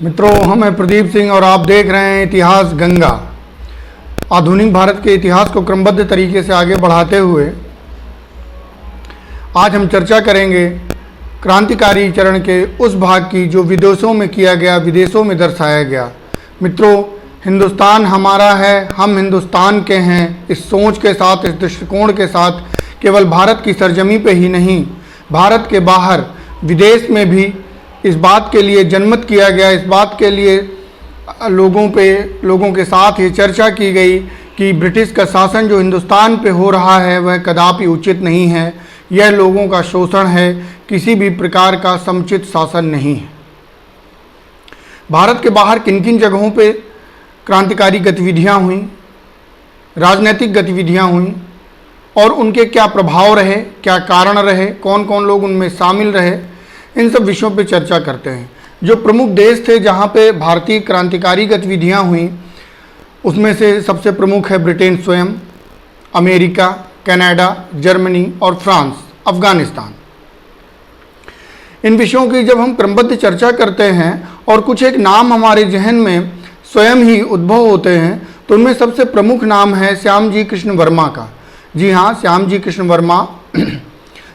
मित्रों, हम हैं प्रदीप सिंह और आप देख रहे हैं इतिहास गंगा। आधुनिक भारत के इतिहास को क्रमबद्ध तरीके से आगे बढ़ाते हुए आज हम चर्चा करेंगे क्रांतिकारी चरण के उस भाग की जो विदेशों में किया गया, विदेशों में दर्शाया गया। मित्रों, हिंदुस्तान हमारा है, हम हिंदुस्तान के हैं। इस सोच के साथ, इस दृष्टिकोण के साथ केवल भारत की सरजमी पे ही नहीं, भारत के बाहर विदेश में भी इस बात के लिए जनमत किया गया, इस बात के लिए लोगों के साथ ये चर्चा की गई कि ब्रिटिश का शासन जो हिंदुस्तान पे हो रहा है वह कदापि उचित नहीं है। यह लोगों का शोषण है, किसी भी प्रकार का समुचित शासन नहीं है। भारत के बाहर किन किन जगहों पे क्रांतिकारी गतिविधियां हुई, राजनीतिक गतिविधियां हुई और उनके क्या प्रभाव रहे, क्या कारण रहे, कौन कौन लोग उनमें शामिल रहे, इन सब विषयों पे चर्चा करते हैं। जो प्रमुख देश थे जहाँ पे भारतीय क्रांतिकारी गतिविधियाँ हुई, उसमें से सबसे प्रमुख है ब्रिटेन स्वयं, अमेरिका, कनाडा, जर्मनी और फ्रांस, अफगानिस्तान। इन विषयों की जब हम क्रमबद्ध चर्चा करते हैं और कुछ एक नाम हमारे जहन में स्वयं ही उद्भव होते हैं, तो उनमें सबसे प्रमुख नाम है श्यामजी कृष्ण वर्मा का। जी हाँ, श्यामजी कृष्ण वर्मा,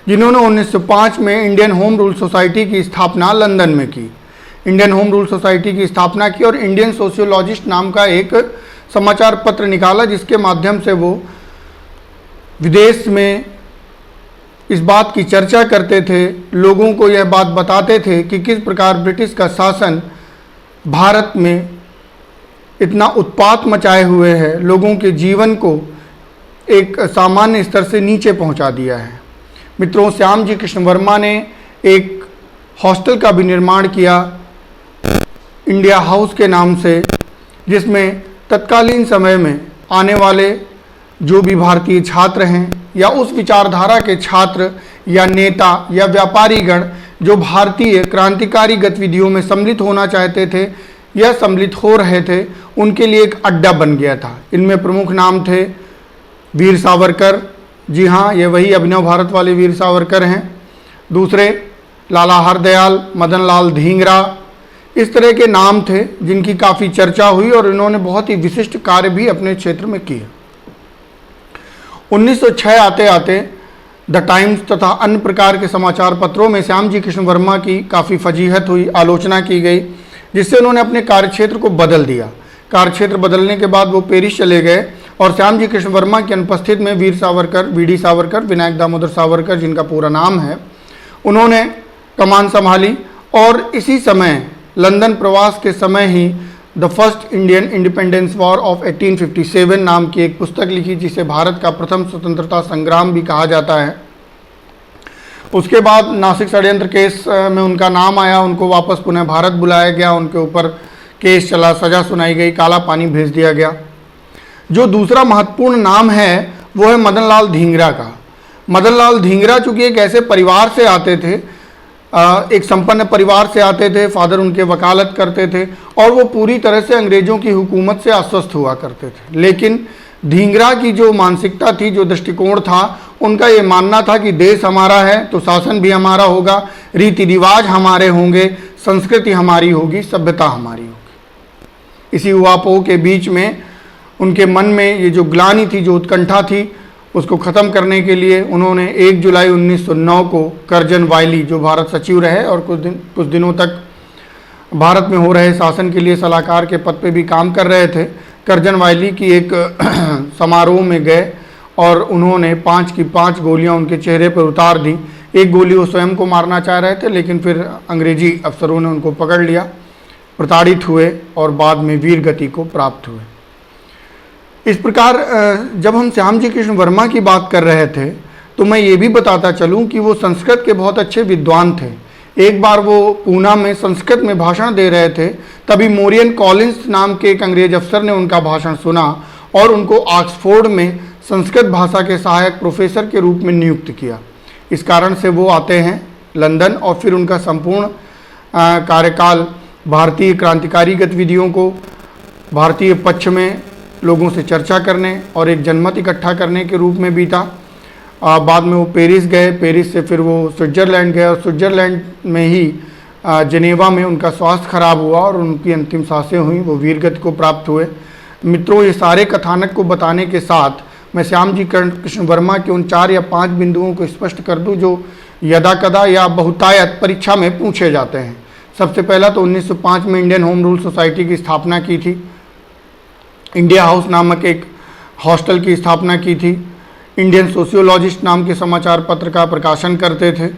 जिन्होंने 1905 में इंडियन होम रूल सोसाइटी की स्थापना लंदन में की। इंडियन होम रूल सोसाइटी की स्थापना की और इंडियन सोशियोलॉजिस्ट नाम का एक समाचार पत्र निकाला, जिसके माध्यम से वो विदेश में इस बात की चर्चा करते थे, लोगों को यह बात बताते थे कि किस प्रकार ब्रिटिश का शासन भारत में इतना उत्पात मचाए हुए है, लोगों के जीवन को एक सामान्य स्तर से नीचे पहुंचा दिया है। मित्रों, श्यामजी कृष्ण वर्मा ने एक हॉस्टल का भी निर्माण किया इंडिया हाउस के नाम से, जिसमें तत्कालीन समय में आने वाले जो भी भारतीय छात्र हैं या उस विचारधारा के छात्र या नेता या व्यापारीगण जो भारतीय क्रांतिकारी गतिविधियों में सम्मिलित होना चाहते थे या सम्मिलित हो रहे थे, उनके लिए एक अड्डा बन गया था। इनमें प्रमुख नाम थे वीर सावरकर। जी हाँ, ये वही अभिनव भारत वाले वीर सावरकर हैं। दूसरे लाला हरदयाल, मदन लाल धींगरा, इस तरह के नाम थे जिनकी काफ़ी चर्चा हुई और इन्होंने बहुत ही विशिष्ट कार्य भी अपने क्षेत्र में किए। 1906 आते आते द टाइम्स तथा अन्य प्रकार के समाचार पत्रों में श्यामजी कृष्ण वर्मा की काफ़ी फजीहत हुई, आलोचना की गई, जिससे उन्होंने अपने कार्यक्षेत्र को बदल दिया। कार्यक्षेत्र बदलने के बाद वो पेरिस चले गए और श्यामजी कृष्ण वर्मा की अनुपस्थित में वीर सावरकर, वीडी सावरकर, विनायक दामोदर सावरकर, जिनका पूरा नाम है, उन्होंने कमान संभाली। और इसी समय लंदन प्रवास के समय ही the first Indian independence war of 1857 नाम की एक पुस्तक लिखी, जिसे भारत का प्रथम स्वतंत्रता संग्राम भी कहा जाता है। उसके बाद नासिक षड्यंत्र केस में उनका नाम आया, उनको वापस पुनः भारत बुलाया गया, उनके ऊपर केस चला, सज़ा सुनाई गई, काला पानी भेज दिया गया। जो दूसरा महत्वपूर्ण नाम है वो है मदन लाल धींगरा का। मदन लाल धींगरा चूँकि एक ऐसे परिवार से आते थे, एक संपन्न परिवार से आते थे, फादर उनके वकालत करते थे और वो पूरी तरह से अंग्रेज़ों की हुकूमत से आश्वस्त हुआ करते थे। लेकिन धींगरा की जो मानसिकता थी, जो दृष्टिकोण था, उनका ये मानना था कि देश हमारा है तो शासन भी हमारा होगा, रीति रिवाज हमारे होंगे, संस्कृति हमारी होगी, सभ्यता हमारी होगी। इसी उहापोह के बीच में उनके मन में ये जो ग्लानि थी, जो उत्कंठा थी, उसको ख़त्म करने के लिए उन्होंने 1 जुलाई 1909 को कर्जन वायली, जो भारत सचिव रहे और कुछ दिनों तक भारत में हो रहे शासन के लिए सलाहकार के पद पे भी काम कर रहे थे, कर्जन वायली की एक समारोह में गए और उन्होंने 5 की 5 गोलियां उनके चेहरे पर उतार दी। एक गोली वो स्वयं को मारना चाह रहे थे, लेकिन फिर अंग्रेजी अफसरों ने उनको पकड़ लिया, प्रताड़ित हुए और बाद में वीर गति को प्राप्त हुए। इस प्रकार जब हम श्यामजी कृष्ण वर्मा की बात कर रहे थे तो मैं ये भी बताता चलूं कि वो संस्कृत के बहुत अच्छे विद्वान थे। एक बार वो पूना में संस्कृत में भाषण दे रहे थे, तभी मोरियन कॉलिंस नाम के एक अंग्रेज अफसर ने उनका भाषण सुना और उनको ऑक्सफोर्ड में संस्कृत भाषा के सहायक प्रोफेसर के रूप में नियुक्त किया। इस कारण से वो आते हैं लंदन और फिर उनका संपूर्ण कार्यकाल भारतीय क्रांतिकारी गतिविधियों को भारतीय पक्ष में लोगों से चर्चा करने और एक जनमत इकट्ठा करने के रूप में बीता। बाद में वो पेरिस गए, पेरिस से फिर वो स्विट्ज़रलैंड गए और स्विट्ज़रलैंड में ही जिनेवा में उनका स्वास्थ्य खराब हुआ और उनकी अंतिम सांसें हुई, वो वीरगति को प्राप्त हुए। मित्रों, ये सारे कथानक को बताने के साथ मैं श्याम जी कृष्ण वर्मा के उन 4 या 5 बिंदुओं को स्पष्ट कर दूं जो यदा कदा या बहुतायत परीक्षा में पूछे जाते हैं। सबसे पहला तो 1905 में इंडियन होम रूल सोसाइटी की स्थापना की थी। इंडिया हाउस नामक एक हॉस्टल की स्थापना की थी। इंडियन सोशियोलॉजिस्ट नाम के समाचार पत्र का प्रकाशन करते थे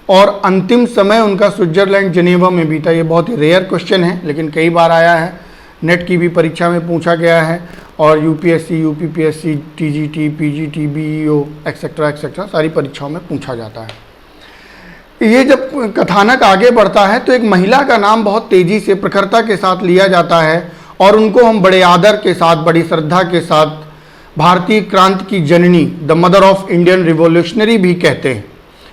और अंतिम समय उनका स्विट्जरलैंड जिनेवा में बीता। ये बहुत ही रेयर क्वेश्चन है लेकिन कई बार आया है, नेट की भी परीक्षा में पूछा गया है और UPSC, UPPSC, TGT, PGT, BEO etcetera etcetera सारी परीक्षाओं में पूछा जाता है। ये जब कथानक आगे बढ़ता है तो एक महिला का नाम बहुत तेजी से प्रखरता के साथ लिया जाता है और उनको हम बड़े आदर के साथ, बड़ी श्रद्धा के साथ भारतीय क्रांति की जननी, the mother of Indian revolutionary भी कहते हैं।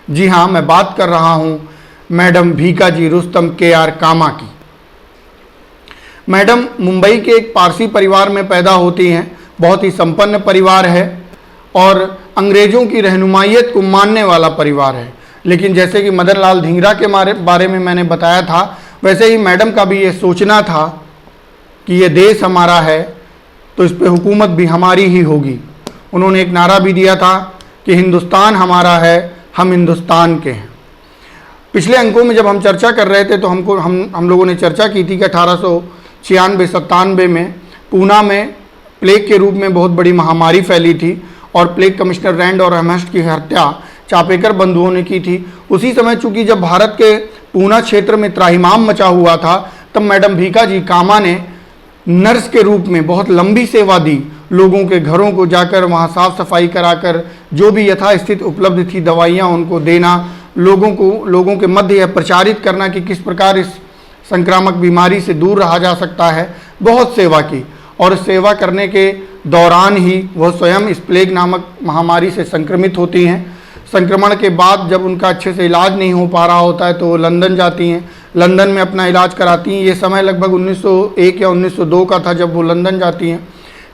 जी हाँ, मैं बात कर रहा हूँ मैडम भीकाजी रुस्तम के.आर. कामा की। मैडम मुंबई के एक पारसी परिवार में पैदा होती हैं। बहुत ही संपन्न परिवार है और अंग्रेज़ों की रहनुमाइयत को मानने वाला परिवार है। लेकिन जैसे कि मदन लाल धिंगरा के बारे में मैंने बताया था, वैसे ही मैडम का भी ये सोचना था कि ये देश हमारा है तो इस पे हुकूमत भी हमारी ही होगी। उन्होंने एक नारा भी दिया था कि हिंदुस्तान हमारा है, हम हिंदुस्तान के हैं। पिछले अंकों में जब हम चर्चा कर रहे थे तो हम लोगों ने चर्चा की थी कि 1896-97 में पूना में प्लेग के रूप में बहुत बड़ी महामारी फैली थी और प्लेग कमिश्नर रैंड और हेमस्ट की हत्या चापेकर बंधुओं ने की थी। उसी समय चूंकि जब भारत के पूना क्षेत्र में त्राहिमाम मचा हुआ था तब मैडम भीकाजी कामा ने नर्स के रूप में बहुत लंबी सेवा दी। लोगों के घरों को जाकर वहाँ साफ सफाई कराकर जो भी यथास्थित उपलब्ध थी दवाइयाँ उनको देना, लोगों के मध्य यह प्रचारित करना कि किस प्रकार इस संक्रामक बीमारी से दूर रहा जा सकता है। बहुत सेवा की और सेवा करने के दौरान ही वह स्वयं इस प्लेग नामक महामारी से संक्रमित होती हैं। संक्रमण के बाद जब उनका अच्छे से इलाज नहीं हो पा रहा होता है तो वो लंदन जाती हैं, लंदन में अपना इलाज कराती हैं। ये समय लगभग 1901 या 1902 का था जब वो लंदन जाती हैं।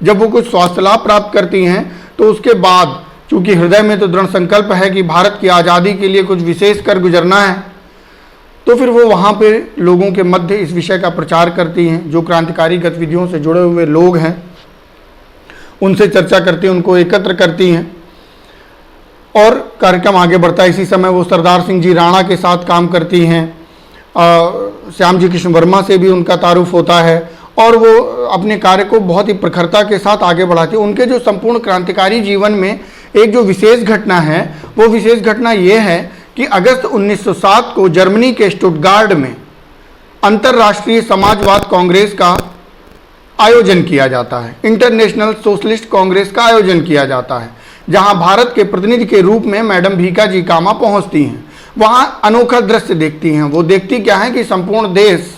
जब वो कुछ स्वास्थ्य लाभ प्राप्त करती हैं तो उसके बाद चूँकि हृदय में तो दृढ़ संकल्प है कि भारत की आज़ादी के लिए कुछ विशेष कर गुजरना है, तो फिर वो वहाँ पे लोगों के मध्य इस विषय का प्रचार करती हैं। जो क्रांतिकारी गतिविधियों से जुड़े हुए लोग हैं उनसे चर्चा करती हैं, उनको एकत्र करती हैं और कार्यक्रम आगे बढ़ता है। इसी समय वो सरदार सिंह जी राणा के साथ काम करती हैं। श्याम जी कृष्ण वर्मा से भी उनका तारुफ होता है और वो अपने कार्य को बहुत ही प्रखरता के साथ आगे बढ़ाती है। उनके जो संपूर्ण क्रांतिकारी जीवन में एक जो विशेष घटना है वो विशेष घटना ये है कि अगस्त 1907 को जर्मनी के स्टुटगार्ट में अंतर्राष्ट्रीय समाजवाद कांग्रेस का आयोजन किया जाता है। इंटरनेशनल सोशलिस्ट कांग्रेस का आयोजन किया जाता है जहां भारत के प्रतिनिधि के रूप में मैडम भीकाजी कामा पहुंचती हैं। वहां अनोखा दृश्य देखती हैं। वो देखती क्या है कि संपूर्ण देश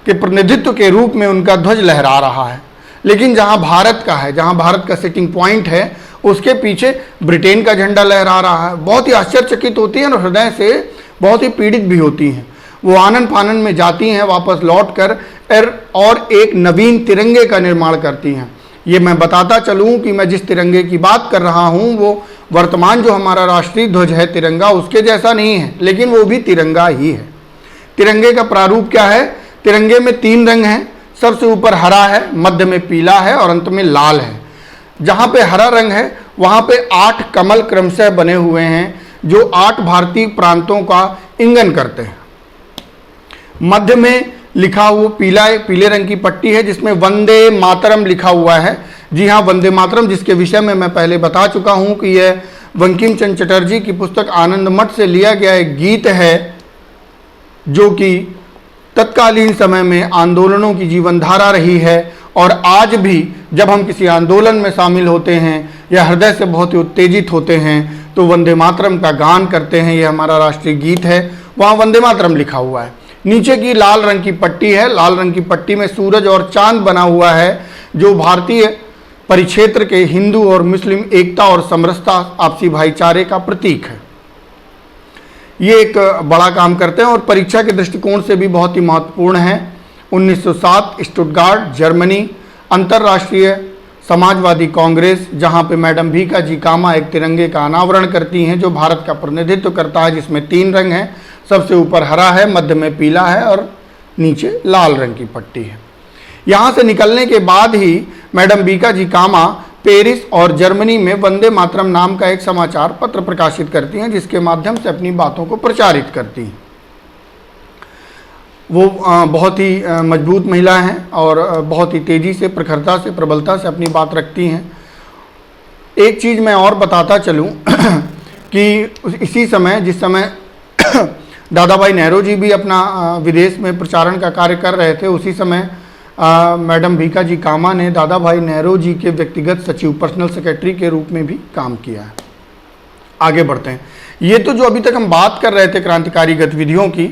के प्रतिनिधित्व के रूप में उनका ध्वज लहरा रहा है, लेकिन जहां भारत का है, जहां भारत का सिटिंग पॉइंट है, उसके पीछे ब्रिटेन का झंडा लहरा रहा है। बहुत ही आश्चर्यचकित होती हैं और हृदय से बहुत ही पीड़ित भी होती हैं। वो आनन फानन में जाती हैं, वापस लौटकर और एक नवीन तिरंगे का निर्माण करती हैं। ये मैं बताता चलूँ कि मैं जिस तिरंगे की बात कर रहा हूँ वो वर्तमान जो हमारा राष्ट्रीय ध्वज है तिरंगा, उसके जैसा नहीं है, लेकिन वो भी तिरंगा ही है। तिरंगे का प्रारूप क्या है? तिरंगे में 3 रंग हैं। सबसे ऊपर हरा है, मध्य में पीला है और अंत में लाल है। जहाँ पे हरा रंग है वहाँ पे 8 कमल क्रमशः बने हुए हैं जो 8 भारतीय प्रांतों का इंगन करते हैं। मध्य में लिखा हुआ पीले रंग की पट्टी है जिसमें वंदे मातरम लिखा हुआ है। जी हाँ, वंदे मातरम, जिसके विषय में मैं पहले बता चुका हूँ कि यह बंकिम चंद्र चटर्जी की पुस्तक आनंद मठ से लिया गया एक गीत है जो कि तत्कालीन समय में आंदोलनों की जीवनधारा रही है और आज भी जब हम किसी आंदोलन में शामिल होते हैं या हृदय से बहुत ही उत्तेजित होते हैं तो वंदे मातरम का गान करते हैं। ये हमारा राष्ट्रीय गीत है, वहाँ वंदे मातरम लिखा हुआ है। नीचे की लाल रंग की पट्टी है। लाल रंग की पट्टी में सूरज और चांद बना हुआ है जो भारतीय परिक्षेत्र के हिंदू और मुस्लिम एकता और समरसता, आपसी भाईचारे का प्रतीक है। ये एक बड़ा काम करते हैं और परीक्षा के दृष्टिकोण से भी बहुत ही महत्वपूर्ण है। 1907 स्टुटगार्ट जर्मनी, अंतर्राष्ट्रीय समाजवादी कांग्रेस, जहां पे मैडम भीकाजी कामा एक तिरंगे का अनावरण करती हैं जो भारत का प्रतिनिधित्व करता है, जिसमें 3 रंग हैं। सबसे ऊपर हरा है, मध्य में पीला है और नीचे लाल रंग की पट्टी है। यहाँ से निकलने के बाद ही मैडम बीका जी कामा पेरिस और जर्मनी में वंदे मातरम नाम का एक समाचार पत्र प्रकाशित करती हैं, जिसके माध्यम से अपनी बातों को प्रचारित करती हैं। वो बहुत ही मजबूत महिला हैं और बहुत ही तेज़ी से, प्रखरता से, प्रबलता से अपनी बात रखती हैं। एक चीज़ मैं और बताता चलूं कि इसी समय, जिस समय दादा भाई नेहरू जी भी अपना विदेश में प्रचारण का कार्य कर रहे थे, उसी समय मैडम भीका जी कामा ने दादा भाई नेहरू जी के व्यक्तिगत सचिव, पर्सनल सेक्रेटरी के रूप में भी काम किया है। आगे बढ़ते हैं। ये तो जो अभी तक हम बात कर रहे थे क्रांतिकारी गतिविधियों की,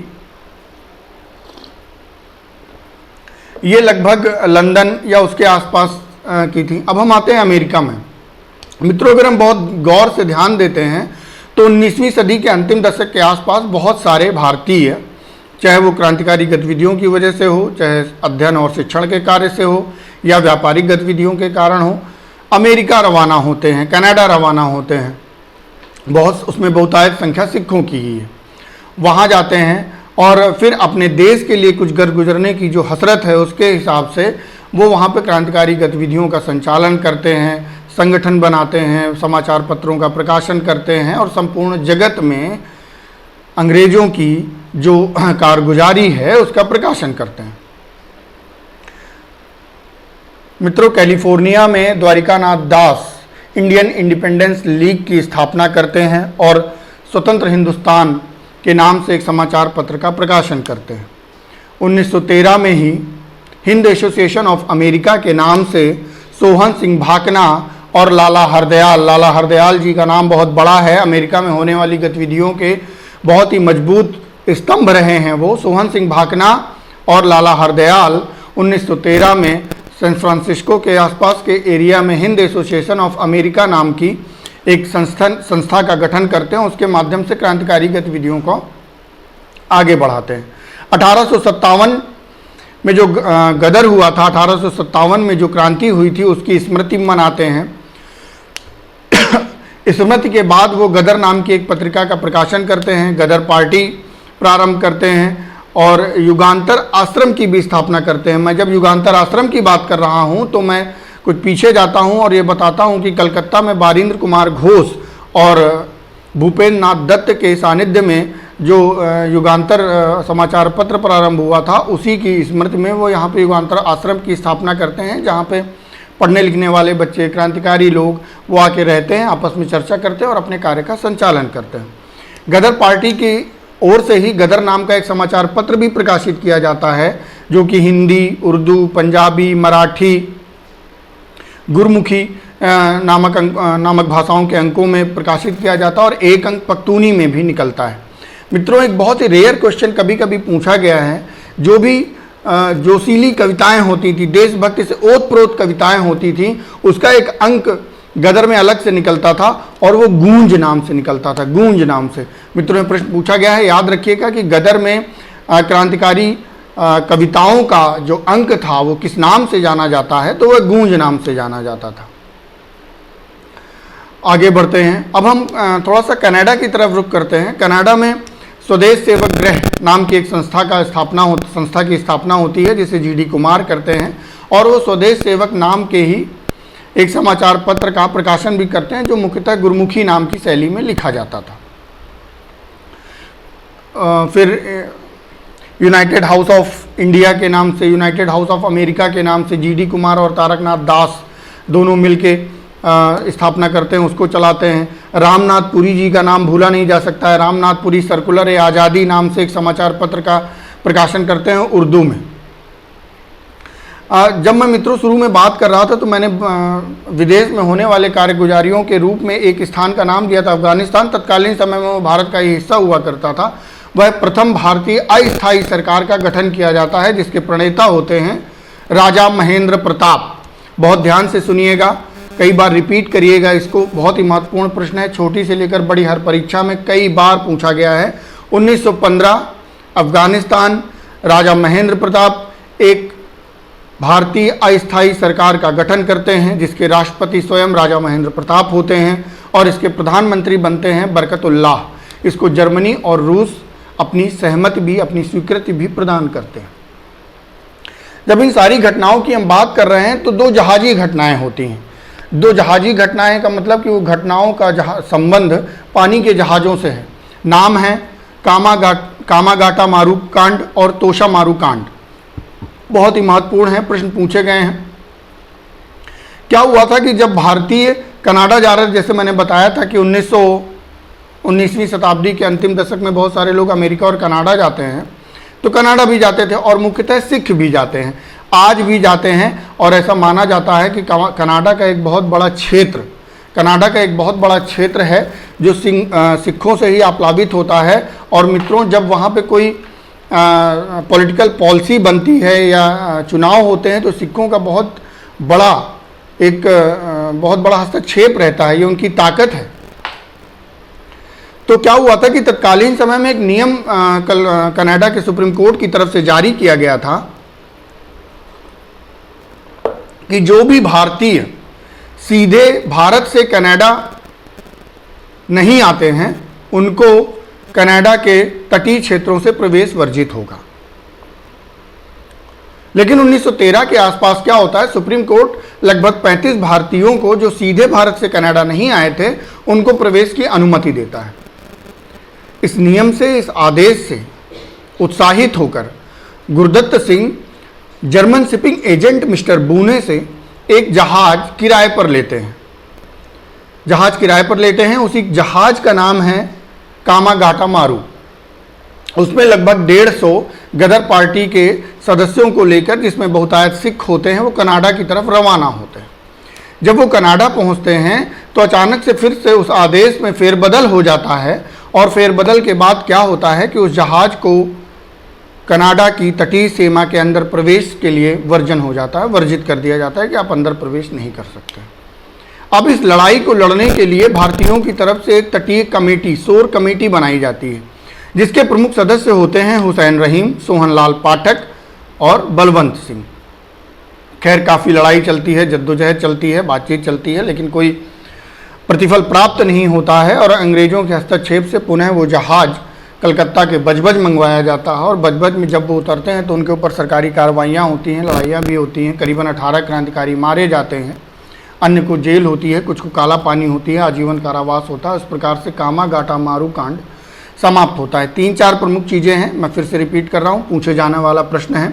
ये लगभग लंदन या उसके आसपास की थी। अब हम आते हैं अमेरिका में। मित्रों, अगर हम बहुत गौर से ध्यान देते हैं तो 19वीं सदी के अंतिम दशक के आसपास बहुत सारे भारतीय, चाहे वो क्रांतिकारी गतिविधियों की वजह से हो, चाहे अध्ययन और शिक्षण के कार्य से हो, या व्यापारिक गतिविधियों के कारण हो, अमेरिका रवाना होते हैं, कनाडा रवाना होते हैं। उसमें बहुतायत संख्या सिखों की ही है। वहाँ जाते हैं और फिर अपने देश के लिए कुछ गुजरने की जो हसरत है, उसके हिसाब से वो वहाँ पे क्रांतिकारी गतिविधियों का संचालन करते हैं, संगठन बनाते हैं, समाचार पत्रों का प्रकाशन करते हैं और संपूर्ण जगत में अंग्रेज़ों की जो कारगुजारी है उसका प्रकाशन करते हैं। मित्रों, कैलिफोर्निया में द्वारिकानाथ दास इंडियन इंडिपेंडेंस लीग की स्थापना करते हैं और स्वतंत्र हिंदुस्तान के नाम से एक समाचार पत्र का प्रकाशन करते हैं। 1913 में ही हिंद एसोसिएशन ऑफ अमेरिका के नाम से सोहन सिंह भाकना और लाला हरदयाल जी का नाम बहुत बड़ा है, अमेरिका में होने वाली गतिविधियों के बहुत ही मजबूत स्तंभ रहे हैं वो। सोहन सिंह भाकना और लाला हरदयाल 1913 में सैन फ्रांसिस्को के आसपास के एरिया में हिंद एसोसिएशन ऑफ अमेरिका नाम की एक संस्था का गठन करते हैं। उसके माध्यम से क्रांतिकारी गतिविधियों को आगे बढ़ाते हैं। 1857 में जो गदर हुआ था, 1857 में जो क्रांति हुई थी, उसकी स्मृति मनाते हैं। स्मृति के बाद वो गदर नाम की एक पत्रिका का प्रकाशन करते हैं, गदर पार्टी प्रारंभ करते हैं और युगांतर आश्रम की भी स्थापना करते हैं। मैं जब युगांतर आश्रम की बात कर रहा हूँ तो मैं कुछ पीछे जाता हूँ और ये बताता हूँ कि कलकत्ता में बारिंद्र कुमार घोष और भूपेंद्र नाथ दत्त के सानिध्य में जो युगांतर समाचार पत्र प्रारंभ हुआ था, उसी की स्मृति में वो यहाँ पे युगांतर आश्रम की स्थापना करते हैं, जहाँ पे पढ़ने लिखने वाले बच्चे, क्रांतिकारी लोग वो आके रहते हैं, आपस में चर्चा करते हैं और अपने कार्य का संचालन करते हैं। गदर पार्टी की ओर से ही गदर नाम का एक समाचार पत्र भी प्रकाशित किया जाता है, जो कि हिंदी, उर्दू, पंजाबी, मराठी, गुरमुखी नामक भाषाओं के अंकों में प्रकाशित किया जाता है और एक अंक पख्तूनी में भी निकलता है। मित्रों, एक बहुत ही रेयर क्वेश्चन कभी कभी पूछा गया है, जो भी जोशीली कविताएं होती थी, देशभक्ति से ओतप्रोत कविताएं होती थी, उसका एक अंक गदर में अलग से निकलता था और वो गूंज नाम से निकलता था, गूंज नाम से। मित्रों में प्रश्न पूछा गया है, याद रखिएगा कि गदर में क्रांतिकारी कविताओं का जो अंक था वो किस नाम से जाना जाता है, तो वह गूंज नाम से जाना जाता था। आगे बढ़ते हैं। अब हम थोड़ा सा कनाडा की तरफ रुख करते हैं। कनाडा में स्वदेश सेवक गृह नाम की एक संस्था की स्थापना होती है, जिसे जीडी कुमार करते हैं और वो स्वदेश सेवक नाम के ही एक समाचार पत्र का प्रकाशन भी करते हैं, जो मुख्यतः गुरमुखी नाम की शैली में लिखा जाता था। फिर यूनाइटेड हाउस ऑफ इंडिया के नाम से, यूनाइटेड हाउस ऑफ अमेरिका के नाम से जीडी कुमार और तारकनाथ दास दोनों मिलके स्थापना करते हैं, उसको चलाते हैं। रामनाथ पुरी जी का नाम भूला नहीं जा सकता है। रामनाथ पुरी सर्कुलर ए आज़ादी नाम से एक समाचार पत्र का प्रकाशन करते हैं उर्दू में। जब मैं मित्रों शुरू में बात कर रहा था तो मैंने विदेश में होने वाले कार्यगुजारियों के रूप में एक स्थान का नाम दिया था, अफगानिस्तान। तत्कालीन समय में वो भारत का ही हिस्सा हुआ करता था। वह प्रथम भारतीय अस्थायी सरकार का गठन किया जाता है, जिसके प्रणेता होते हैं राजा महेंद्र प्रताप। बहुत ध्यान से सुनिएगा, कई बार रिपीट करिएगा इसको, बहुत ही महत्वपूर्ण प्रश्न है, छोटी से लेकर बड़ी हर परीक्षा में कई बार पूछा गया है। 1915 अफगानिस्तान, राजा महेंद्र प्रताप एक भारतीय अस्थायी सरकार का गठन करते हैं, जिसके राष्ट्रपति स्वयं राजा महेंद्र प्रताप होते हैं और इसके प्रधानमंत्री बनते हैं बरकतुल्लाह। इसको जर्मनी और रूस अपनी सहमति भी, अपनी स्वीकृति भी प्रदान करते हैं। जब इन सारी घटनाओं की हम बात कर रहे हैं तो दो जहाजी घटनाएं होती हैं। दो जहाजी घटनाएं का मतलब कि वो घटनाओं का संबंध पानी के जहाज़ों से है। नाम है कामागाटा मारू कांड और तोशा मारू कांड। बहुत ही महत्वपूर्ण है, प्रश्न पूछे गए हैं। क्या हुआ था कि जब भारतीय कनाडा जा रहे थे, जैसे मैंने बताया था कि 19वीं शताब्दी के अंतिम दशक में बहुत सारे लोग अमेरिका और कनाडा जाते हैं, तो कनाडा भी जाते थे और मुख्यतः सिख भी जाते हैं, आज भी जाते हैं। और ऐसा माना जाता है कि कनाडा का एक बहुत बड़ा क्षेत्र है जो सिखों से ही आप्लावित होता है। और मित्रों, जब वहाँ पे कोई पॉलिटिकल पॉलिसी बनती है या चुनाव होते हैं तो सिखों का बहुत बड़ा हस्तक्षेप रहता है, ये उनकी ताकत है। तो क्या हुआ था कि तत्कालीन समय में एक नियम कनाडा के सुप्रीम कोर्ट की तरफ से जारी किया गया था कि जो भी भारतीय सीधे भारत से कनाडा नहीं आते हैं उनको कनाडा के तटीय क्षेत्रों से प्रवेश वर्जित होगा। लेकिन 1913 के आसपास क्या होता है, सुप्रीम कोर्ट लगभग 35 भारतीयों को जो सीधे भारत से कनाडा नहीं आए थे उनको प्रवेश की अनुमति देता है। इस नियम से, इस आदेश से उत्साहित होकर Gurudatt Singh German shipping agent mister Boone से एक जहाज किराए पर लेते हैं। उसी जहाज का नाम है कामागाटा मारू। उसमें लगभग 150 गदर पार्टी के सदस्यों को लेकर, जिसमें बहुतायत सिख होते हैं, वो कनाडा की तरफ रवाना होते हैं। जब वो कनाडा पहुंचते हैं तो अचानक से फिर से उस आदेश में फेरबदल हो जाता है और फेरबदल के बाद क्या होता है कि उस जहाज को कनाडा की तटीय सीमा के अंदर प्रवेश के लिए वर्जित कर दिया जाता है कि आप अंदर प्रवेश नहीं कर सकते। अब इस लड़ाई को लड़ने के लिए भारतीयों की तरफ से एक तटीय कमेटी, शोर कमेटी बनाई जाती है, जिसके प्रमुख सदस्य होते हैं हुसैन रहीम, सोहनलाल पाठक और बलवंत सिंह। खैर, काफ़ी लड़ाई चलती है, जद्दोजहद चलती है, बातचीत चलती है, लेकिन कोई प्रतिफल प्राप्त नहीं होता है और अंग्रेज़ों के हस्तक्षेप से पुनः वो जहाज़ कलकत्ता के बजबज मंगवाया जाता है। और बजबज में जब वो उतरते हैं तो उनके ऊपर सरकारी कार्रवाइयाँ होती हैं, लड़ाइयाँ भी होती हैं। करीबन 18 क्रांतिकारी मारे जाते हैं, अन्य को जेल होती है, कुछ को काला पानी होती है, आजीवन कारावास होता है। इस प्रकार से कामागाटा मारू कांड समाप्त होता है। 3-4 प्रमुख चीज़ें हैं, मैं फिर से रिपीट कर रहा हूँ, पूछे जाने वाला प्रश्न है।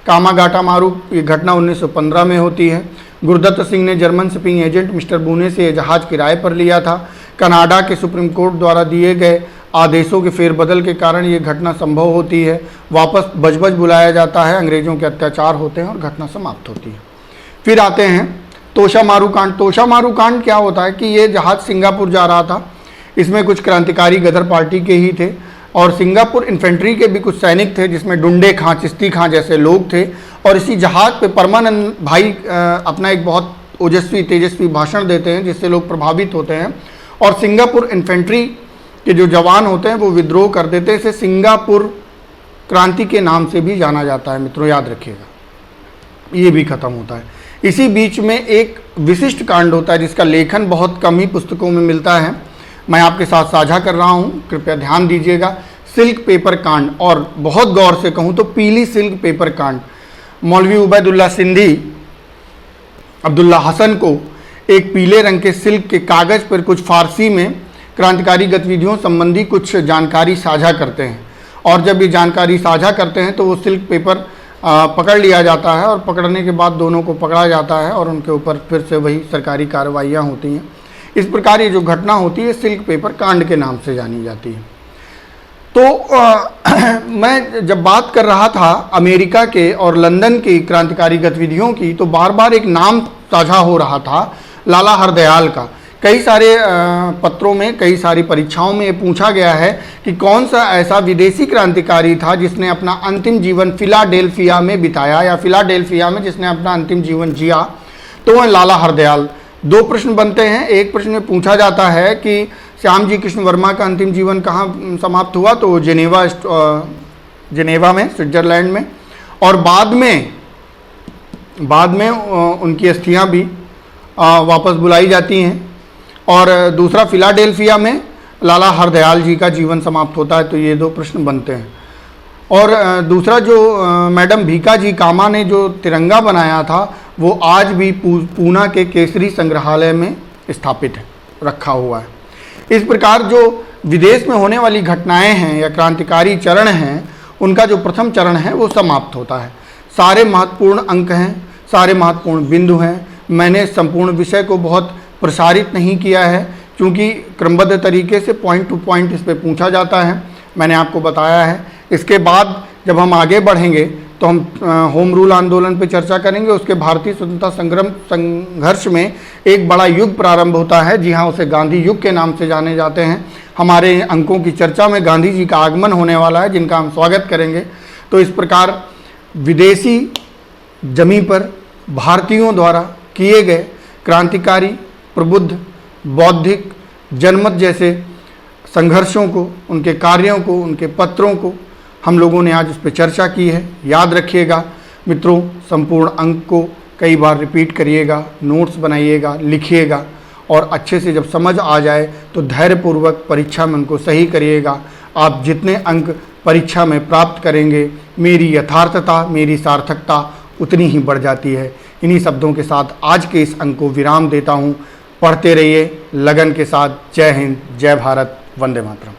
कामागाटा मारू ये घटना 1915 में होती है। गुरुदत्त सिंह ने German shipping agent mister Boone से यह जहाज़ किराए पर लिया था। कनाडा के सुप्रीम कोर्ट द्वारा दिए गए आदेशों के फेरबदल के कारण ये घटना संभव होती है। वापस बजबज बुलाया जाता है, अंग्रेज़ों के अत्याचार होते हैं और घटना समाप्त होती है। फिर आते हैं तोशा मारू कांड। तोशा मारू कांड क्या होता है कि ये जहाज़ सिंगापुर जा रहा था, इसमें कुछ क्रांतिकारी गदर पार्टी के ही थे और सिंगापुर इन्फेंट्री के भी कुछ सैनिक थे, जिसमें डुंडे खां, चिश्ती खां जैसे लोग थे। और इसी जहाज़ पे परमानंद भाई अपना एक बहुत ओजस्वी तेजस्वी भाषण देते हैं, जिससे लोग प्रभावित होते हैं और सिंगापुर इन्फेंट्री के जो जवान होते हैं वो विद्रोह कर देते हैं। इसे सिंगापुर क्रांति के नाम से भी जाना जाता है, मित्रों याद रखिएगा। ये भी खत्म होता है। इसी बीच में एक विशिष्ट कांड होता है जिसका लेखन बहुत कम ही पुस्तकों में मिलता है, मैं आपके साथ साझा कर रहा हूँ, कृपया ध्यान दीजिएगा। सिल्क पेपर कांड, और बहुत गौर से कहूँ तो पीली सिल्क पेपर कांड। मौलवी उबैदुल्ला सिंधी अब्दुल्ला हसन को एक पीले रंग के सिल्क के कागज़ पर कुछ फारसी में क्रांतिकारी गतिविधियों संबंधी कुछ जानकारी साझा करते हैं और जब ये जानकारी साझा करते हैं तो वो सिल्क पेपर पकड़ लिया जाता है और पकड़ने के बाद दोनों को पकड़ा जाता है और उनके ऊपर फिर से वही सरकारी कार्रवाइयाँ होती हैं। इस प्रकार ये जो घटना होती है सिल्क पेपर कांड के नाम से जानी जाती है। तो मैं जब बात कर रहा था अमेरिका के और लंदन की क्रांतिकारी गतिविधियों की, तो बार बार एक नाम साझा हो रहा था, लाला हरदयाल का। कई सारे पत्रों में, कई सारी परीक्षाओं में ये पूछा गया है कि कौन सा ऐसा विदेशी क्रांतिकारी था जिसने अपना अंतिम जीवन फिलाडेल्फिया में बिताया या फिलाडेल्फिया में जिसने अपना अंतिम जीवन जिया, तो वह लाला हरदयाल। 2 प्रश्न बनते हैं। एक प्रश्न में पूछा जाता है कि श्याम जी कृष्ण वर्मा का अंतिम जीवन कहाँ समाप्त हुआ, तो जिनेवा में, स्विट्जरलैंड में, और बाद में उनकी अस्थियां भी वापस बुलाई जाती हैं। और दूसरा फिलाडेल्फिया में लाला हरदयाल जी का जीवन समाप्त होता है, तो ये 2 प्रश्न बनते हैं। और दूसरा जो मैडम भीका जी कामा ने जो तिरंगा बनाया था वो आज भी पूना के केसरी संग्रहालय में स्थापित है, रखा हुआ है। इस प्रकार जो विदेश में होने वाली घटनाएं हैं या क्रांतिकारी चरण हैं, उनका जो प्रथम चरण है वो समाप्त होता है। सारे महत्वपूर्ण अंक हैं, सारे महत्वपूर्ण बिंदु हैं। मैंने संपूर्ण विषय को बहुत प्रसारित नहीं किया है क्योंकि क्रमबद्ध तरीके से पॉइंट टू पॉइंट इस पर पूछा जाता है, मैंने आपको बताया है। इसके बाद जब हम आगे बढ़ेंगे तो हम होम रूल आंदोलन पर चर्चा करेंगे। उसके भारतीय स्वतंत्रता संघर्ष में एक बड़ा युग प्रारंभ होता है, जी हाँ, उसे गांधी युग के नाम से जाने जाते हैं। हमारे अंकों की चर्चा में गांधी जी का आगमन होने वाला है, जिनका हम स्वागत करेंगे। तो इस प्रकार विदेशी जमी पर भारतीयों द्वारा किए गए क्रांतिकारी, प्रबुद्ध, बौद्धिक, जनमत जैसे संघर्षों को, उनके कार्यों को, उनके पत्रों को हम लोगों ने आज उस पर चर्चा की है। याद रखिएगा मित्रों, संपूर्ण अंक को कई बार रिपीट करिएगा, नोट्स बनाइएगा, लिखिएगा और अच्छे से जब समझ आ जाए तो धैर्यपूर्वक परीक्षा में उनको सही करिएगा। आप जितने अंक परीक्षा में प्राप्त करेंगे, मेरी यथार्थता, मेरी सार्थकता उतनी ही बढ़ जाती है। इन्हीं शब्दों के साथ आज के इस अंक को विराम देता हूँ। पढ़ते रहिए लगन के साथ। जय हिंद, जय भारत, वंदे मातरम।